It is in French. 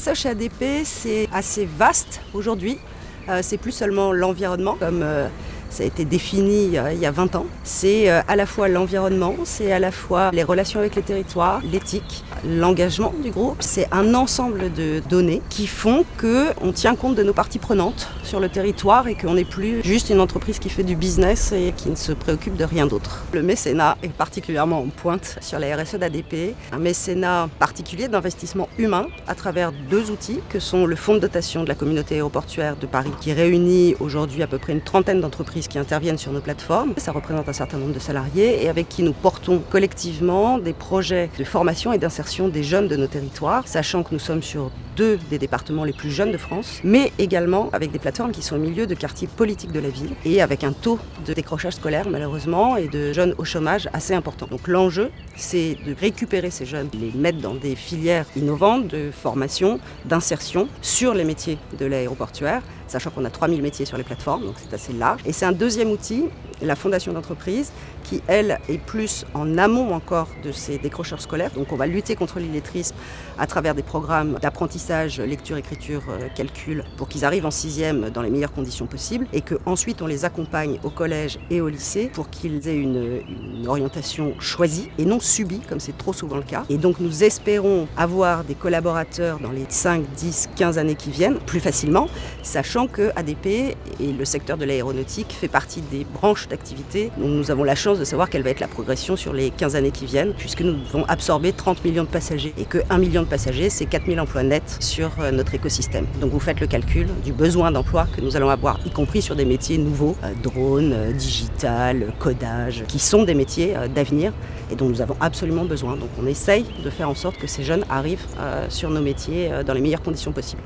RSE chez ADP, c'est assez vaste aujourd'hui. C'est plus seulement l'environnement, comme ça a été défini il y a 20 ans. C'est à la fois l'environnement, c'est à la fois les relations avec les territoires, l'éthique, l'engagement du groupe. C'est un ensemble de données qui font qu'on tient compte de nos parties prenantes sur le territoire et qu'on n'est plus juste une entreprise qui fait du business et qui ne se préoccupe de rien d'autre. Le mécénat est particulièrement en pointe sur la RSE d'ADP. Un mécénat particulier d'investissement humain à travers 2 outils que sont le fonds de dotation de la communauté aéroportuaire de Paris qui réunit aujourd'hui à peu près une trentaine d'entreprises qui interviennent sur nos plateformes. Ça représente un certain nombre de salariés et avec qui nous portons collectivement des projets de formation et d'insertion des jeunes de nos territoires, sachant que nous sommes sur 2 des départements les plus jeunes de France, mais également avec des plateformes qui sont au milieu de quartiers politiques de la ville et avec un taux de décrochage scolaire malheureusement et de jeunes au chômage assez important. Donc l'enjeu, c'est de récupérer ces jeunes, les mettre dans des filières innovantes de formation, d'insertion sur les métiers de l'aéroportuaire, sachant qu'on a 3000 métiers sur les plateformes, donc c'est assez large. Et c'est un deuxième outil, la fondation d'entreprise, qui, elle, est plus en amont encore de ces décrocheurs scolaires. Donc on va lutter contre l'illettrisme à travers des programmes d'apprentissage, lecture, écriture, calcul, pour qu'ils arrivent en 6e dans les meilleures conditions possibles, et qu'ensuite on les accompagne au collège et au lycée pour qu'ils aient une orientation choisie et non subie, comme c'est trop souvent le cas. Et donc nous espérons avoir des collaborateurs dans les 5, 10, 15 années qui viennent, plus facilement, sachant que ADP et le secteur de l'aéronautique fait partie des branches d'activité dont nous avons la chance de savoir quelle va être la progression sur les 15 années qui viennent, puisque nous devons absorber 30 millions de passagers et que 1 million de passagers, c'est 4000 emplois nets sur notre écosystème. Donc vous faites le calcul du besoin d'emploi que nous allons avoir, y compris sur des métiers nouveaux, drone, digital, codage, qui sont des métiers d'avenir et dont nous avons absolument besoin. Donc on essaye de faire en sorte que ces jeunes arrivent sur nos métiers dans les meilleures conditions possibles.